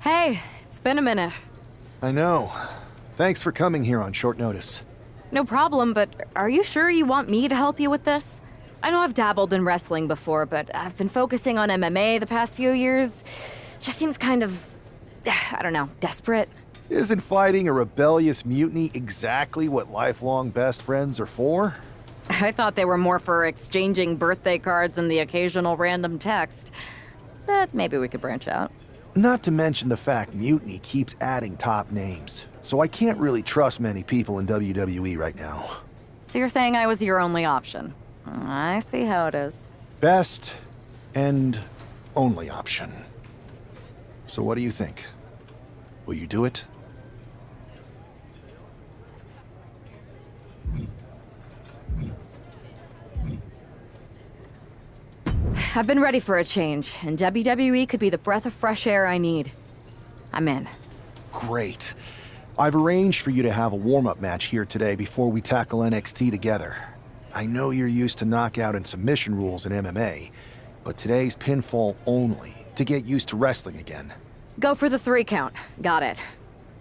Hey, it's been a minute. I know. Thanks for coming here on short notice. No problem, but are you sure you want me to help you with this? I know I've dabbled in wrestling before, but I've been focusing on MMA the past few years. Just seems kind of, I don't know, desperate. Isn't fighting a rebellious mutiny exactly what lifelong best friends are for? I thought they were more for exchanging birthday cards and the occasional random text. But maybe we could branch out. Not to mention the fact Mutiny keeps adding top names, so I can't really trust many people in WWE right now. So you're saying I was your only option? I see how it is. Best and only option. So what do you think? Will you do it? I've been ready for a change, and WWE could be the breath of fresh air I need. I'm in. Great. I've arranged for you to have a warm-up match here today before we tackle NXT together. I know you're used to knockout and submission rules in MMA, but today's pinfall only, to get used to wrestling again. Go for the 3 count. Got it.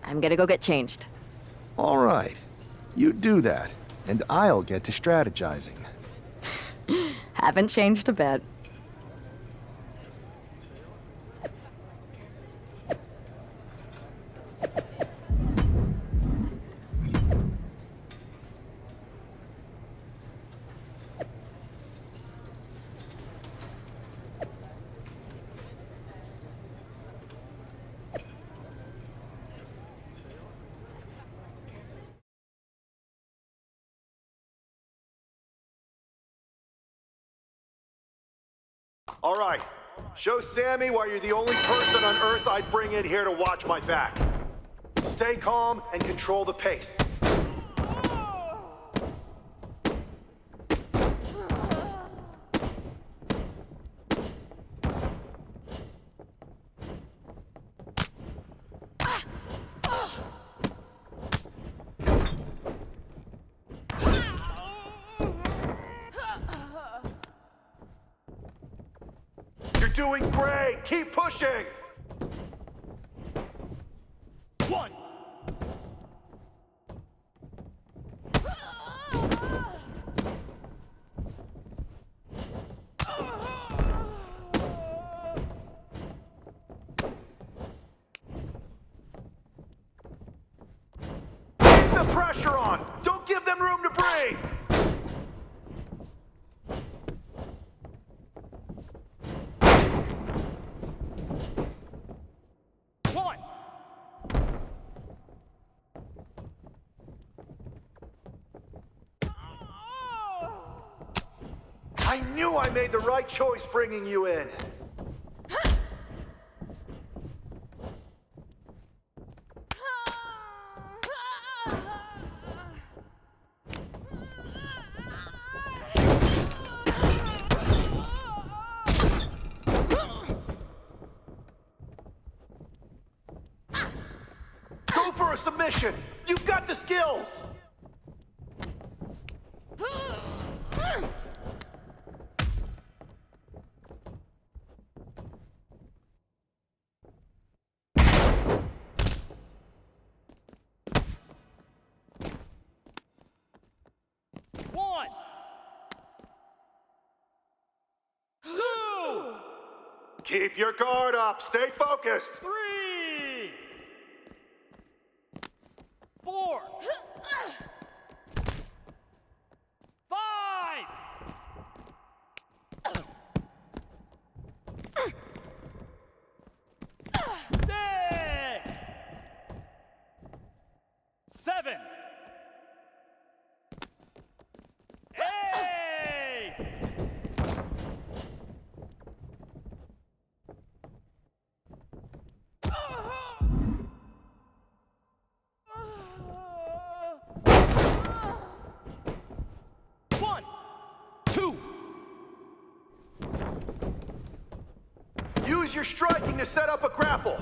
I'm gonna go get changed. All right. You do that, and I'll get to strategizing. Haven't changed a bit. All right. Show Sammy why you're the only person on Earth I'd bring in here to watch my back. Stay calm and control the pace. You're doing great! Keep pushing! 1. Keep the pressure on! Don't give them room to breathe! I knew I made the right choice bringing you in. Go for a submission! You've got the skills! Keep your guard up. Stay focused. 3, 4, 5, 6, 7, 8. Use your striking to set up a grapple.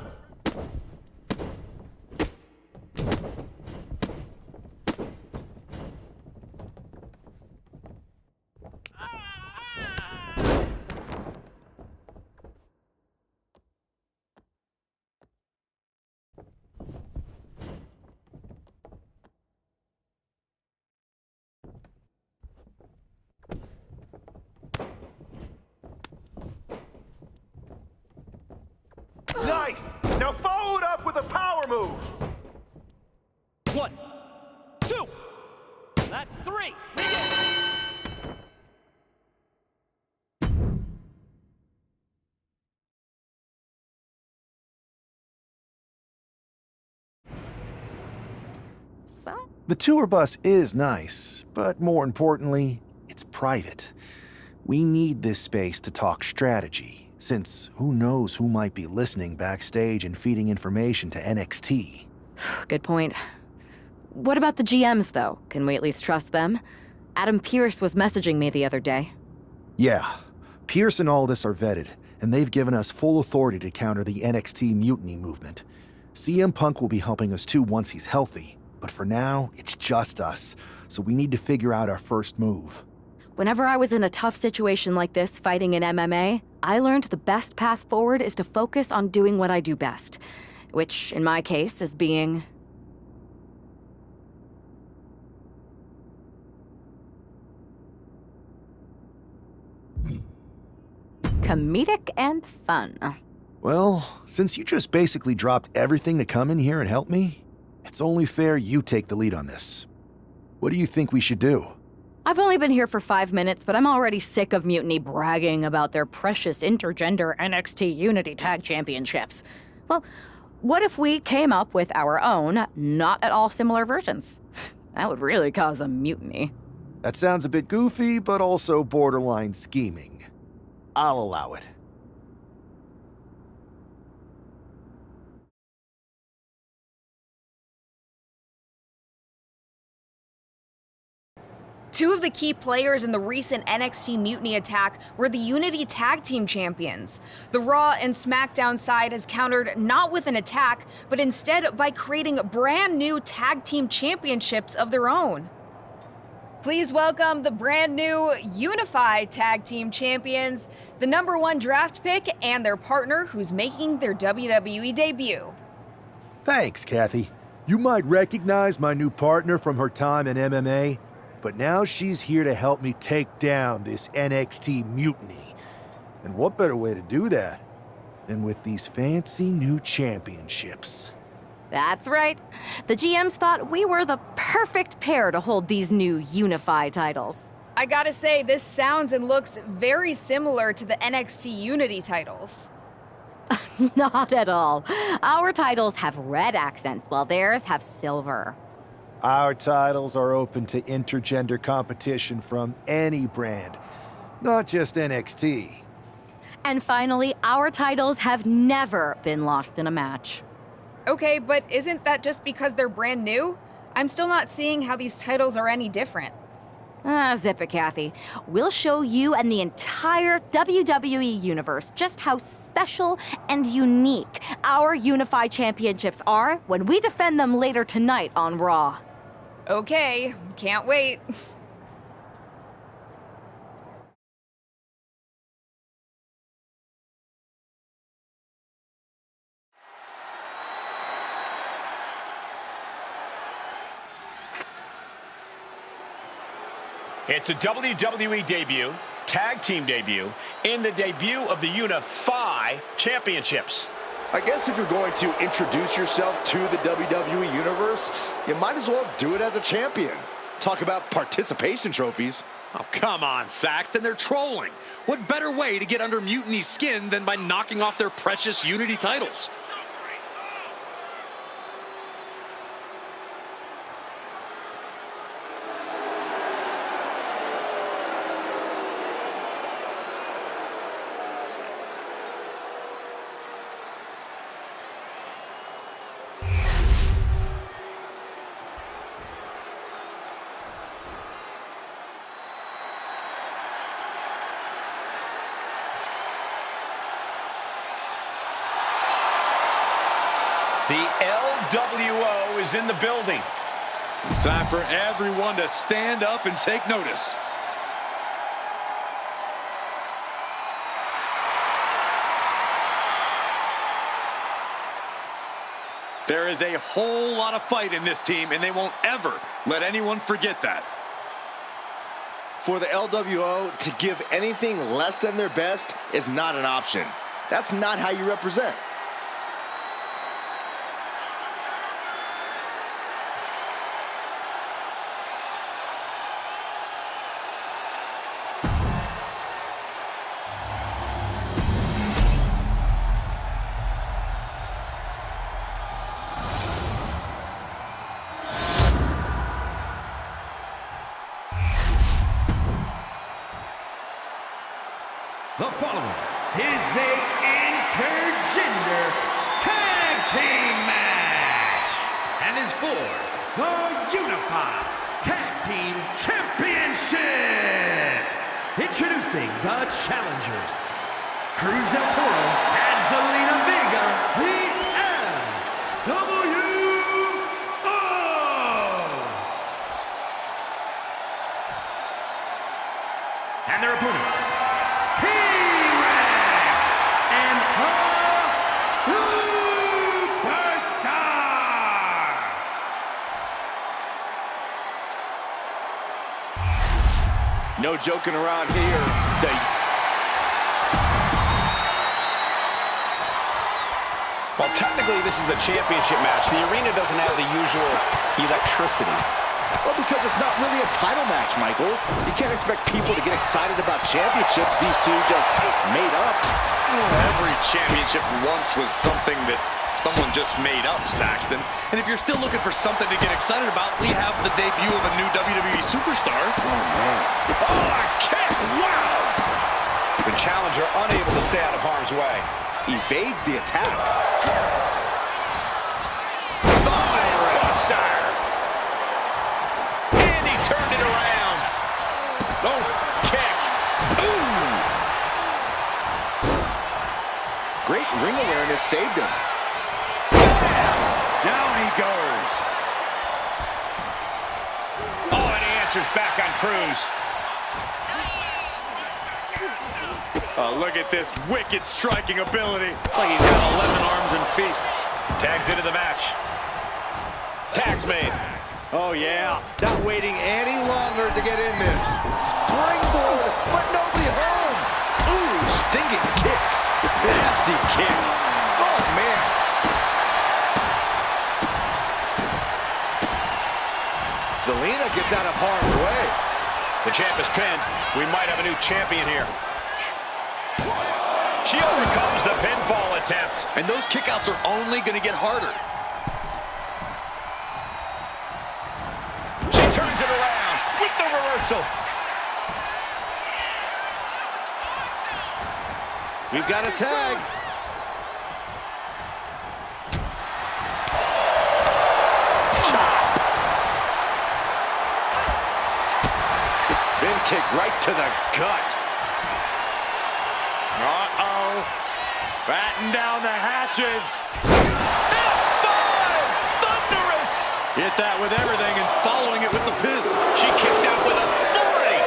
Nice! Now follow it up with a power move! 1, 2. That's 3. Begin. So? The tour bus is nice, but more importantly, it's private. We need this space to talk strategy, since who knows who might be listening backstage and feeding information to NXT. Good point. What about the GMs, though? Can we at least trust them? Adam Pearce was messaging me the other day. Yeah, Pierce and Aldis are vetted, and they've given us full authority to counter the NXT mutiny movement. CM Punk will be helping us too once he's healthy, but for now, it's just us, so we need to figure out our first move. Whenever I was in a tough situation like this fighting in MMA, I learned the best path forward is to focus on doing what I do best, which, in my case, is being... comedic and fun. Well, since you just basically dropped everything to come in here and help me, it's only fair you take the lead on this. What do you think we should do? I've only been here for 5 minutes, but I'm already sick of Mutiny bragging about their precious intergender NXT Unity Tag Championships. Well, what if we came up with our own, not at all similar versions? That would really cause a mutiny. That sounds a bit goofy, but also borderline scheming. I'll allow it. Two of the key players in the recent NXT Mutiny attack were the Unity Tag Team Champions. The Raw and SmackDown side has countered not with an attack, but instead by creating brand new Tag Team Championships of their own. Please welcome the brand new Unified Tag Team Champions, the #1 draft pick, and their partner who's making their WWE debut. Thanks, Kathy. You might recognize my new partner from her time in MMA, but now she's here to help me take down this NXT mutiny. And what better way to do that than with these fancy new championships? That's right. The GMs thought we were the perfect pair to hold these new unified titles. I gotta say, this sounds and looks very similar to the NXT Unity titles. Not at all. Our titles have red accents, while theirs have silver. Our titles are open to intergender competition from any brand, not just NXT. And finally, our titles have never been lost in a match. Okay, but isn't that just because they're brand new? I'm still not seeing how these titles are any different. Zip it, Kathy. We'll show you and the entire WWE universe just how special and unique our unified championships are when we defend them later tonight on Raw. Okay, can't wait. It's a WWE debut, tag team debut, in the debut of the Unify Championships. I guess if you're going to introduce yourself to the WWE Universe, you might as well do it as a champion. Talk about participation trophies. Oh, come on, Saxton, they're trolling. What better way to get under Mutiny's skin than by knocking off their precious Unity titles? The LWO is in the building. It's time for everyone to stand up and take notice. There is a whole lot of fight in this team, and they won't ever let anyone forget that. For the LWO to give anything less than their best is not an option. That's not how you represent. The following is a intergender tag team match and is for the Unified Tag Team Championship. Introducing the challengers, Cruz del Toro and Zelina Vega, the LWO. And their opponents, T-Rex and the Superstar. No joking around here. Well, technically, this is a championship match. The arena doesn't have the usual electricity. Well, because it's not really a title match, Michael. You can't expect people to get excited about championships these two just made up. Every championship once was something that someone just made up, Saxton. And if you're still looking for something to get excited about, we have the debut of a new WWE superstar. Oh, man. Oh, a kick! Wow! The challenger unable to stay out of harm's way. Evades the attack. Buster! And he turned it around. Oh, kick. Ooh! Great ring awareness saved him. Down he goes. Oh, and he answers back on Cruz. Oh, look at this wicked striking ability. Like he's got 11 arms and feet. Tags into the match. Tags made. Oh, yeah. Not waiting any longer to get in this. Springboard, but nobody home. Ooh, stinging kick. Nasty kick. Oh, man. Zelina gets out of harm's way. The champ is pinned. We might have a new champion here. She overcomes the pinfall attempt. And those kickouts are only going to get harder. She turns it around with the reversal. We've got a tag. Bin kick right to the gut. Uh-oh. Batten down the hatches. F5! Thunderous! Hit that with everything and following it with the pin. She kicks out with authority.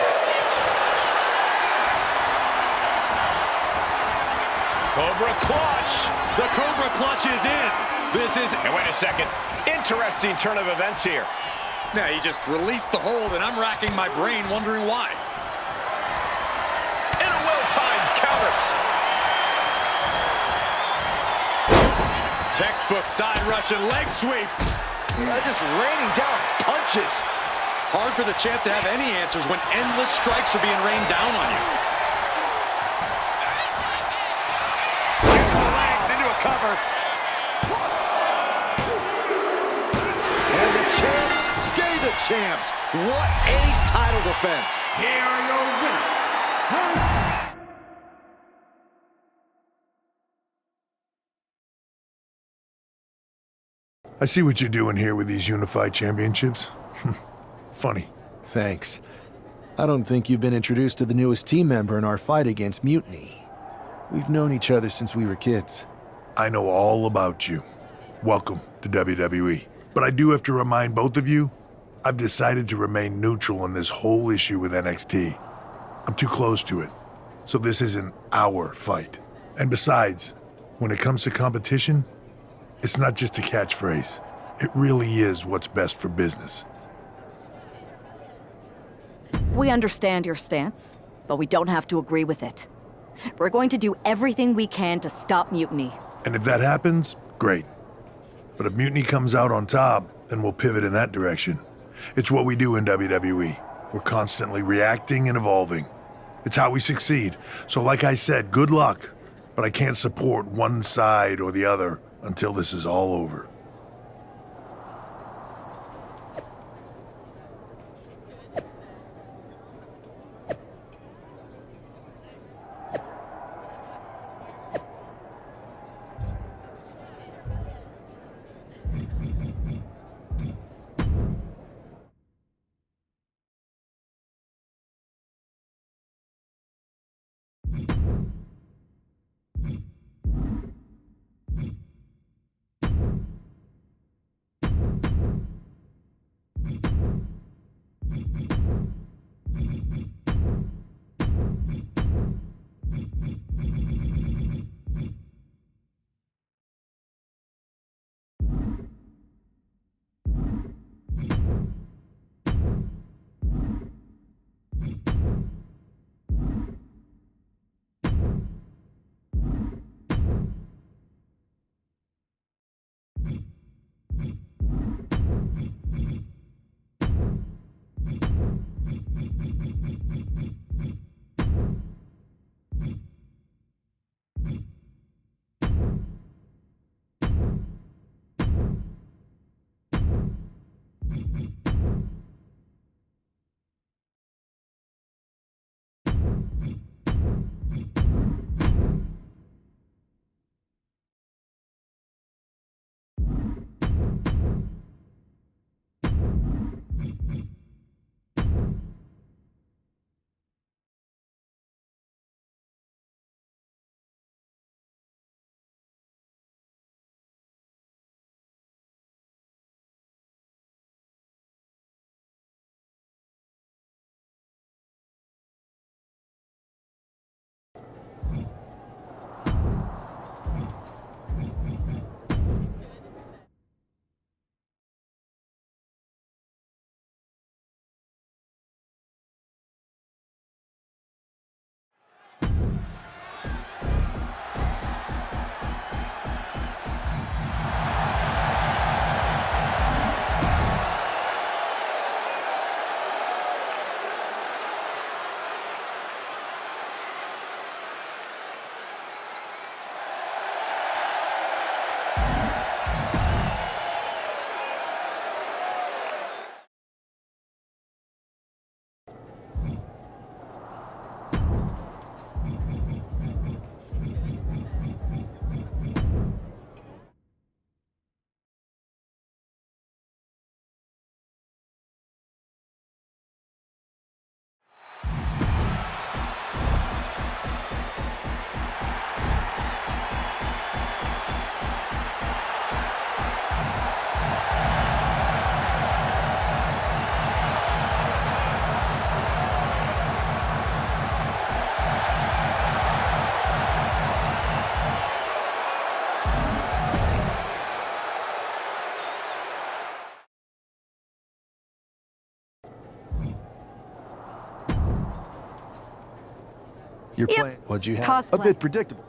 Cobra clutch. The Cobra clutch is in. This is... And wait a second. Interesting turn of events here. Now, he just released the hold, and I'm racking my brain wondering why. And a well-timed counter. Textbook side Russian leg sweep. Just raining down punches. Hard for the champ to have any answers when endless strikes are being rained down on you. Gets the legs into a cover. And the champs stay the champs. What a title defense. Here are your winners. I see what you're doing here with these unified championships. Funny. Thanks. I don't think you've been introduced to the newest team member in our fight against Mutiny. We've known each other since we were kids. I know all about you. Welcome to WWE. But I do have to remind both of you, I've decided to remain neutral in this whole issue with NXT. I'm too close to it. So this isn't our fight. And besides, when it comes to competition, it's not just a catchphrase. It really is what's best for business. We understand your stance, but we don't have to agree with it. We're going to do everything we can to stop Mutiny. And if that happens, great. But if Mutiny comes out on top, then we'll pivot in that direction. It's what we do in WWE. We're constantly reacting and evolving. It's how we succeed. So like I said, good luck. But I can't support one side or the other until this is all over. You're Yep. playing. What'd you have? A Cosplay. bit predictable.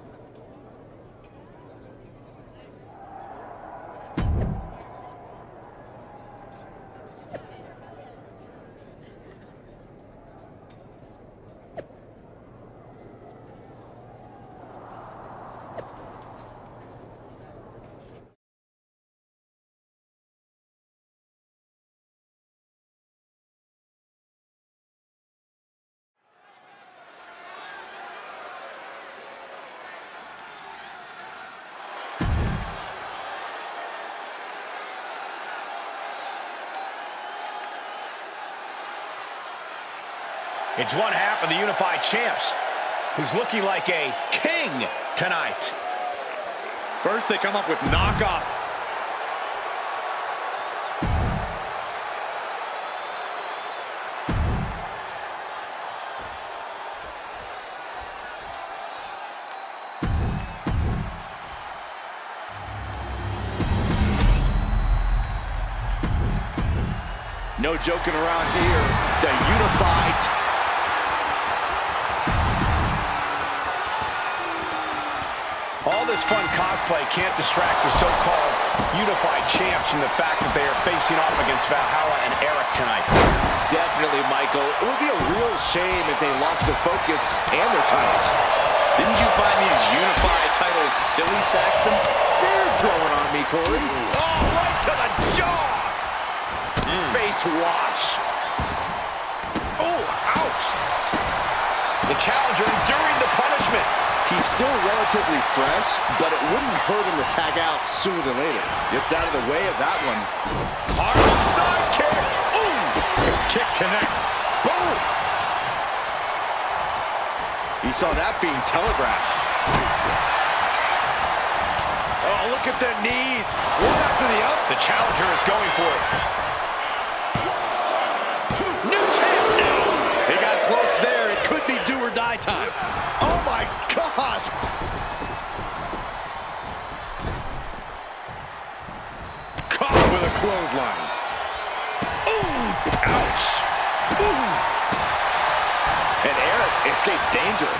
It's one half of the Unified Champs, who's looking like a king tonight. First, they come up with knockoff. No joking around here. The Unified. All this fun cosplay can't distract the so-called Unified Champs from the fact that they are facing off against Valhalla and Eric tonight. Definitely, Michael. It would be a real shame if they lost their focus and their titles. Didn't you find these Unified titles silly, Saxton? They're growing on me, Corey. Oh, right to the jaw! Face wash. Oh, ouch! The challenger enduring the punishment. He's still relatively fresh, but it wouldn't hurt him to tag out sooner than later. Gets out of the way of that one. Arnold side kick. Ooh! His kick connects. Boom! He saw that being telegraphed. Oh, look at the knees. One after the other. The challenger is going for it. New champ now. They got close there. It could be do or die time. Oh my gosh! Caught with a clothesline. Ooh! Ouch! Ooh! And Eric escapes danger.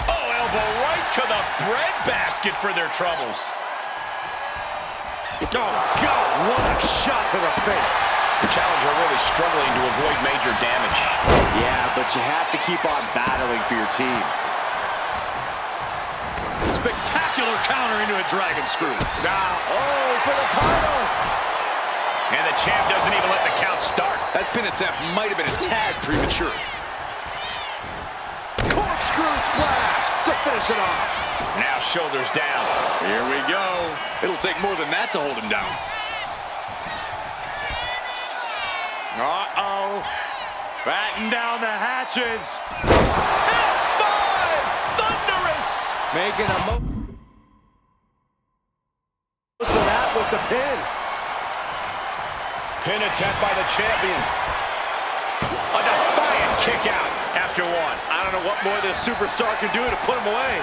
Oh, elbow right to the breadbasket for their troubles. Oh, God, what a shot to the face. The challenger really struggling to avoid major damage. Yeah, but you have to keep on battling for your team. Spectacular counter into a dragon screw. Now, oh, for the title! And the champ doesn't even let the count start. That pin attempt might have been a tad premature. Corkscrew splash to finish it off. Now shoulders down. Here we go. It'll take more than that to hold him down. Uh-oh. Batten down the hatches. F5! Thunderous! Making a most of that with the pin. Pin attempt by the champion. A defiant kick out after one. I don't know what more this superstar can do to put him away.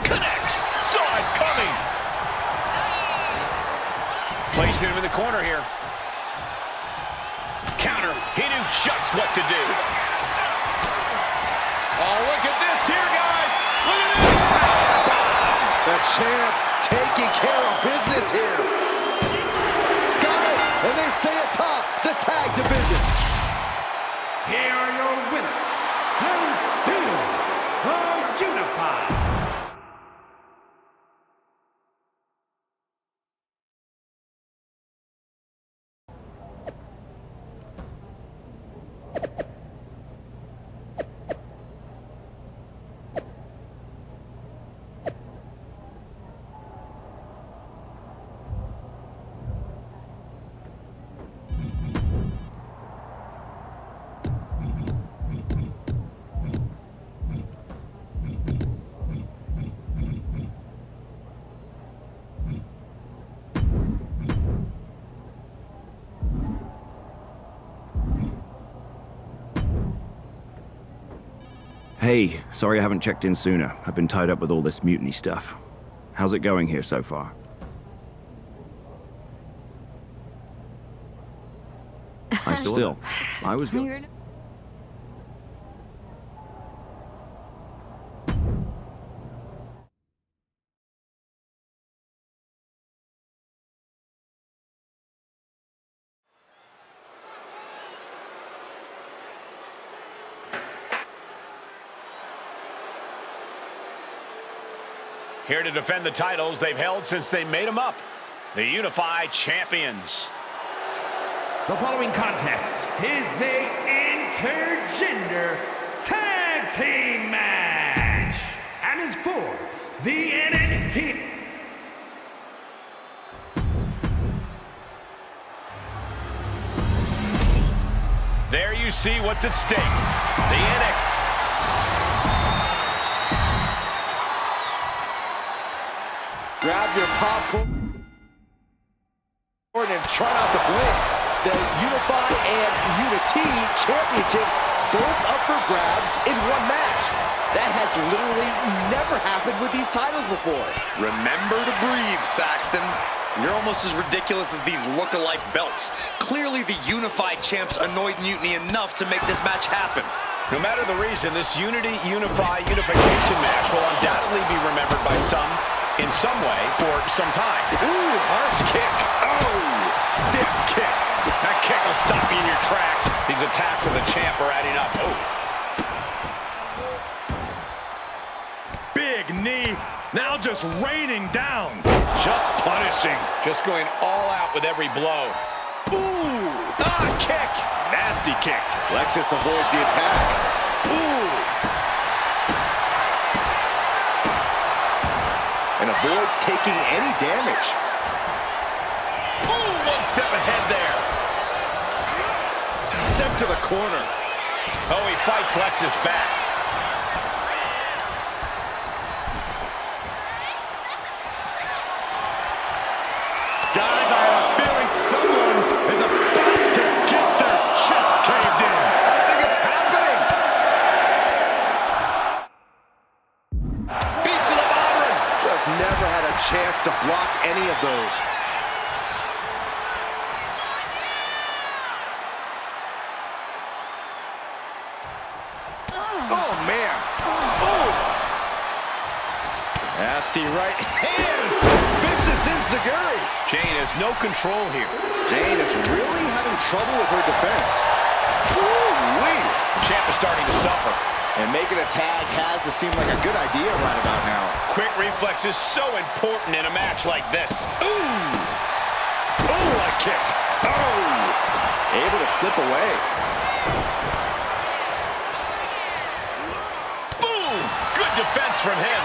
Connects. Saw it coming. Placing him in the corner here. Counter. He knew just what to do. Oh, look at this here, guys. Look at this. The champ taking care of business here. Got it, and they stay atop the tag division. Here are your winners, and still the Unified. Hey, sorry I haven't checked in sooner. I've been tied up with all this mutiny stuff. How's it going here so far? I was good. Tired. Here to defend the titles they've held since they made them up. The Unified Champions. The following contest is a intergender tag team match and is for the NXT. There you see what's at stake. The NXT. Grab your popcorn and try not to blink. The Unify and Unity championships both up for grabs in one match. That has literally never happened with these titles before. Remember to breathe, Saxton. You're almost as ridiculous as these look-alike belts. Clearly the Unified champs annoyed Mutiny enough to make this match happen. No matter the reason, this Unify unification match will undoubtedly be remembered by some in some way for some time. Ooh, harsh kick. Oh, stiff kick. That kick will stop you in your tracks. These attacks of the champ are adding up. Oh. Big knee, now just raining down. Just punishing. Just going all out with every blow. Ooh, kick. Nasty kick. Lexus avoids the attack. Ooh. And avoids taking any damage. Ooh, one step ahead there. Sent to the corner. Oh, he fights Lexus back. Guys, I have a feeling someone is about to get their chest caved in. I think it's happening. Beats to the bottom. Just never had a chance to block any of those. Oh, man. Oh. Nasty right hand. Vicious enziguri. Jane has no control here. Jane is really having trouble with her defense. Woo-wee. The champ is starting to suffer. And making a tag has to seem like a good idea right about now. Quick reflex is so important in a match like this. Ooh! Oh, a kick. Oh! Able to slip away. Boom! Good defense from him.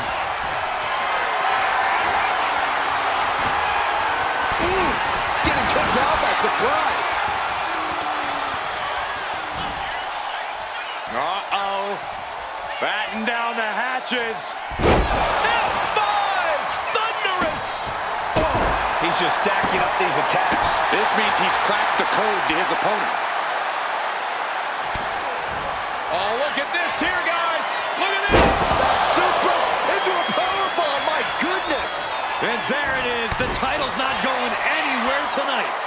Oof! Getting cut down by surprise. Uh-oh. Batten down the hatches. F5! Thunderous! Oh, he's just stacking up these attacks. This means he's cracked the code to his opponent. Oh, look at this here, guys. Look at this. That suplex into a powerbomb. My goodness. And there it is. The title's not going anywhere tonight.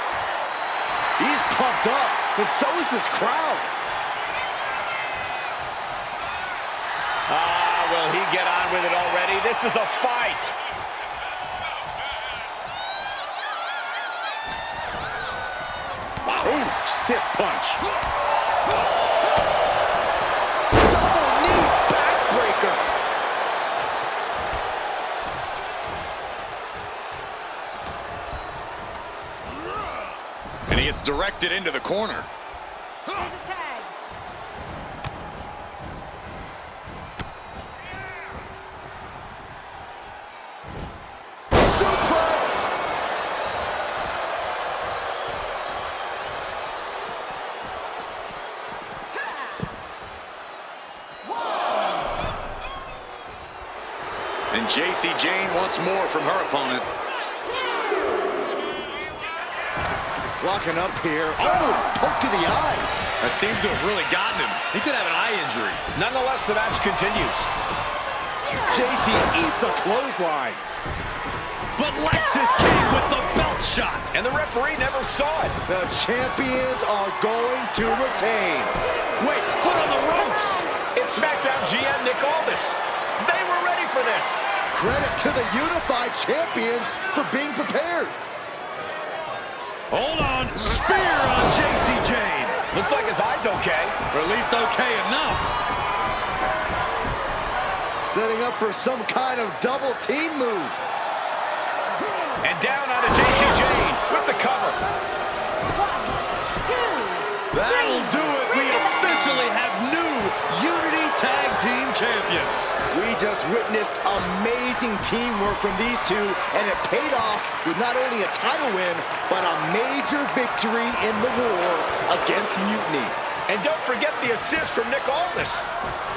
He's pumped up, and so is this crowd. Will he get on with it already? This is a fight. Wow. Ooh, stiff punch. Double knee backbreaker. And he gets directed into the corner. And JC Jane wants more from her opponent. Locking up here. Oh, poke to the eyes. That seems to have really gotten him. He could have an eye injury. Nonetheless, the match continues. JC eats a clothesline. But Lexus came with the belt shot. And the referee never saw it. The champions are going to retain. Wait, foot on the ropes. It's SmackDown GM Nick Aldis. They were ready for this. Credit to the unified champions for being prepared. Hold on, spear on JC Jane. Looks like his eye's okay. Or at least okay enough. Setting up for some kind of double team move. And down onto JC Jane with the cover. That'll do it. We officially have new Unity Tag Team Champions. We just witnessed amazing teamwork from these two, and it paid off with not only a title win, but a major victory in the war against Mutiny. And don't forget the assist from Nick Aldis.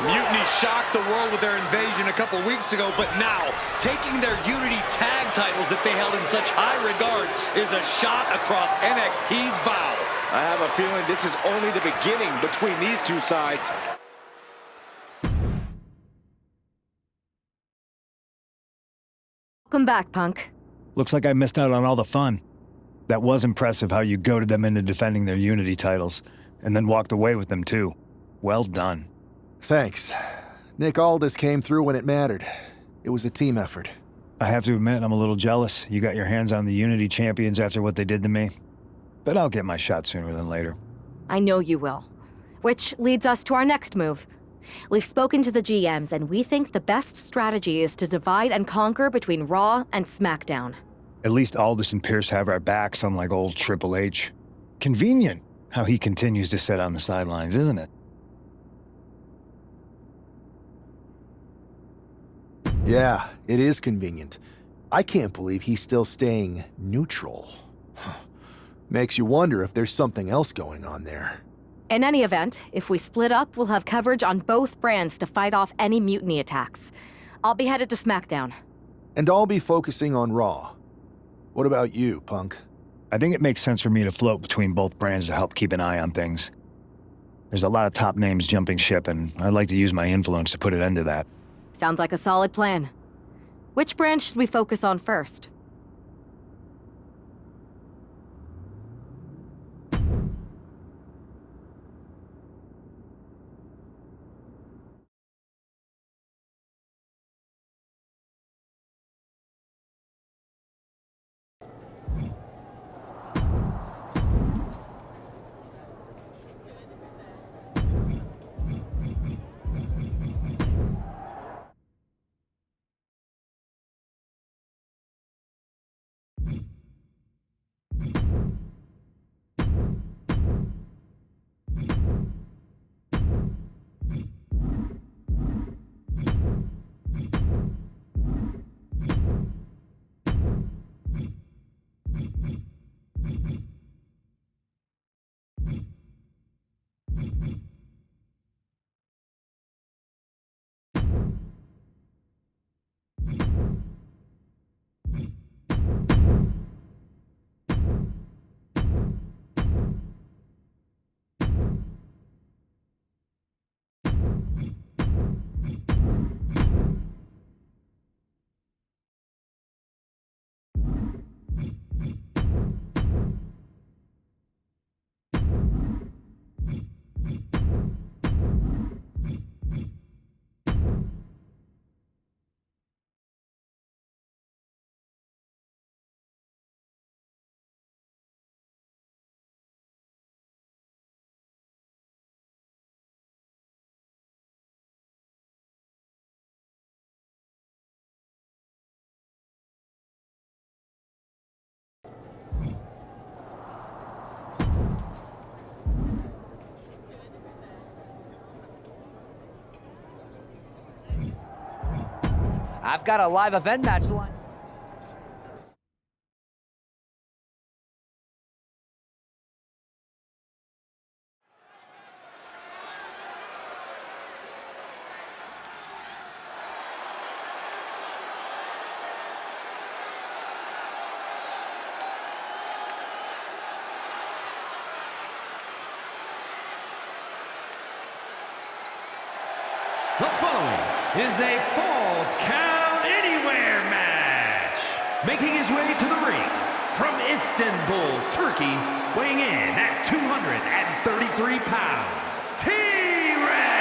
Mutiny shocked the world with their invasion a couple weeks ago, but now, taking their Unity Tag titles that they held in such high regard is a shot across NXT's bow. I have a feeling this is only the beginning between these two sides. Welcome back, Punk. Looks like I missed out on all the fun. That was impressive how you goaded them into defending their Unity titles, and then walked away with them too. Well done. Thanks. Nick Aldis came through when it mattered. It was a team effort. I have to admit, I'm a little jealous. You got your hands on the Unity champions after what they did to me. But I'll get my shot sooner than later. I know you will. Which leads us to our next move. We've spoken to the GMs, and we think the best strategy is to divide and conquer between Raw and SmackDown. At least Aldis and Pierce have our backs, unlike old Triple H. Convenient how he continues to sit on the sidelines, isn't it? Yeah, it is convenient. I can't believe he's still staying neutral. Makes you wonder if there's something else going on there. In any event, if we split up, we'll have coverage on both brands to fight off any mutiny attacks. I'll be headed to SmackDown. And I'll be focusing on Raw. What about you, Punk? I think it makes sense for me to float between both brands to help keep an eye on things. There's a lot of top names jumping ship, and I'd like to use my influence to put an end to that. Sounds like a solid plan. Which brand should we focus on first? I've got a live event match line. The following is a Falls Count Anywhere match. Making his way to the ring from Istanbul, Turkey, weighing in at 233 pounds, T-Rex!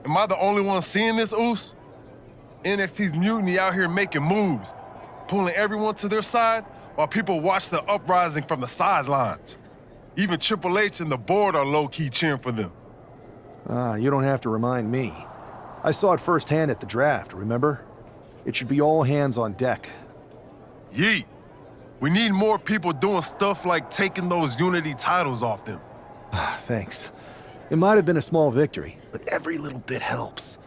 Am I the only one seeing this, Oos? NXT's Mutiny out here making moves, pulling everyone to their side while people watch the uprising from the sidelines. Even Triple H and the board are low-key cheering for them. You don't have to remind me. I saw it firsthand at the draft, remember? It should be all hands on deck. Yeet. We need more people doing stuff like taking those Unity titles off them. Thanks. It might have been a small victory, but every little bit helps.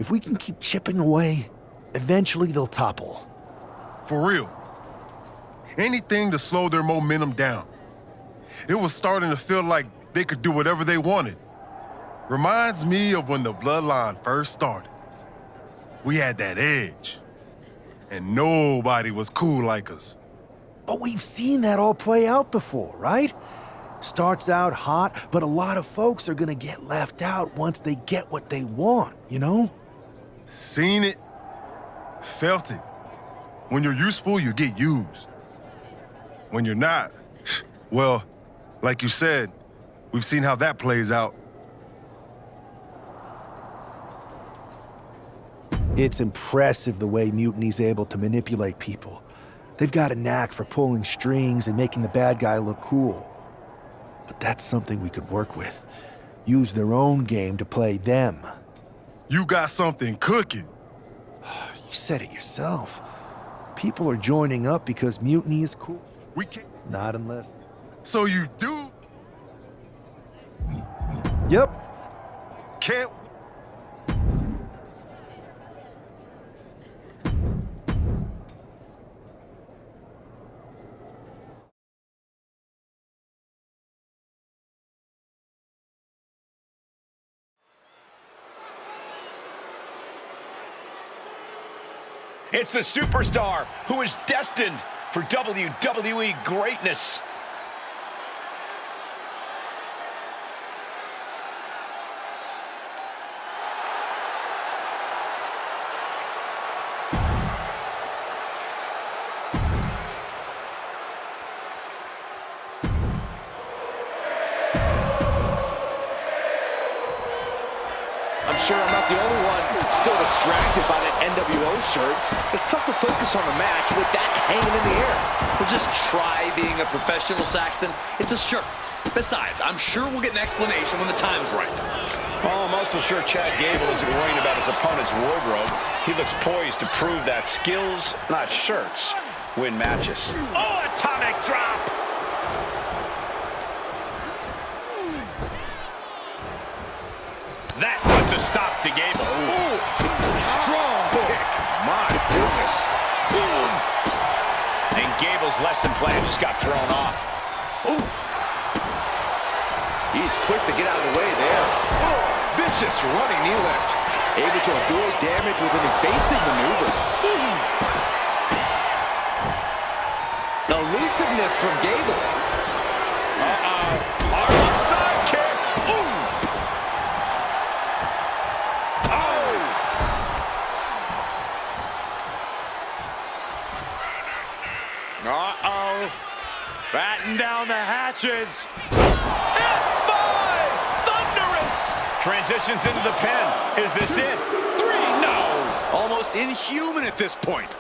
If we can keep chipping away, eventually they'll topple. For real. Anything to slow their momentum down. It was starting to feel like they could do whatever they wanted. Reminds me of when the Bloodline first started. We had that edge. And nobody was cool like us. But we've seen that all play out before, right? Starts out hot, but a lot of folks are gonna get left out once they get what they want, you know? Seen it, felt it. When you're useful, you get used. When you're not, well, like you said, we've seen how that plays out. It's impressive the way Mutiny's able to manipulate people. They've got a knack for pulling strings and making the bad guy look cool. But that's something we could work with. Use their own game to play them. You got something cooking. You said it yourself. People are joining up because Mutiny is cool. We can't. Not unless... So you do? Yep. Can't. It's the superstar who is destined for WWE greatness. I'm sure I'm not the only one still distracted by that NWO shirt. It's tough to focus on the match with that hanging in the air. Well, just try being a professional, Saxton. It's a shirt. Besides, I'm sure we'll get an explanation when the time's right. Oh, I'm also sure Chad Gable isn't worrying about his opponent's wardrobe. He looks poised to prove that skills, not shirts, win matches. Oh, atomic drop! That puts a stop to Gable. Ooh, strong kick. My goodness. And Gable's lesson plan just got thrown off. Oof. He's quick to get out of the way there. Oh, vicious running knee lift. Able to avoid damage with an evasive maneuver. Elusiveness from Gable. Hard side kick. Ooh. Uh-oh. Batten down the hatches. F5! Thunderous! Transitions into the pin. Is this it? 3? No! Almost inhuman at this point.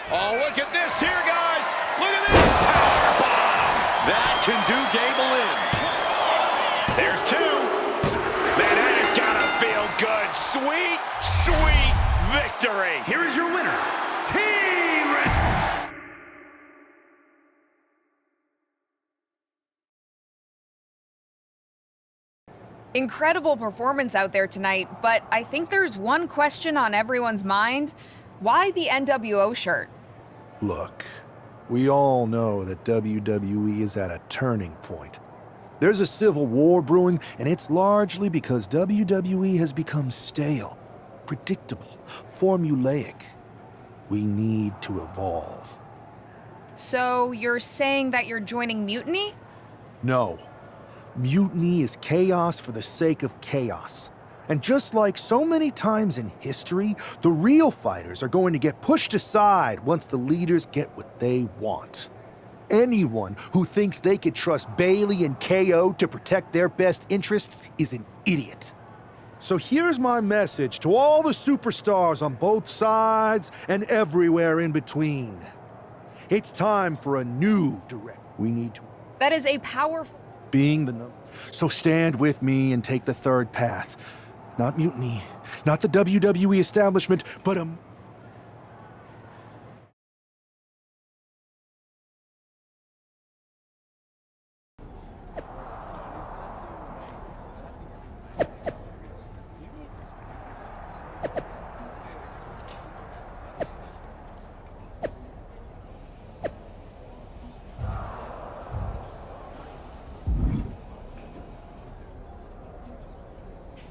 Oh, look at this here, guys! Look at this! Powerbomb! That can do Gable in. There's 2. Man, that has gotta feel good. Sweet, sweet victory. Here is your winner, T-Rex. Incredible performance out there tonight, but I think there's one question on everyone's mind. Why the NWO shirt? Look, we all know that WWE is at a turning point. There's a civil war brewing, and it's largely because WWE has become stale, predictable, formulaic. We need to evolve. So you're saying that you're joining Mutiny? No. Mutiny is chaos for the sake of chaos. And just like so many times in history, the real fighters are going to get pushed aside once the leaders get what they want. Anyone who thinks they could trust Bailey and KO to protect their best interests is an idiot. So here's my message to all the superstars on both sides and everywhere in between. It's time for a new direction. We need to... That is a powerful... Being the number. So stand with me and take the third path. Not mutiny, not the WWE establishment, but a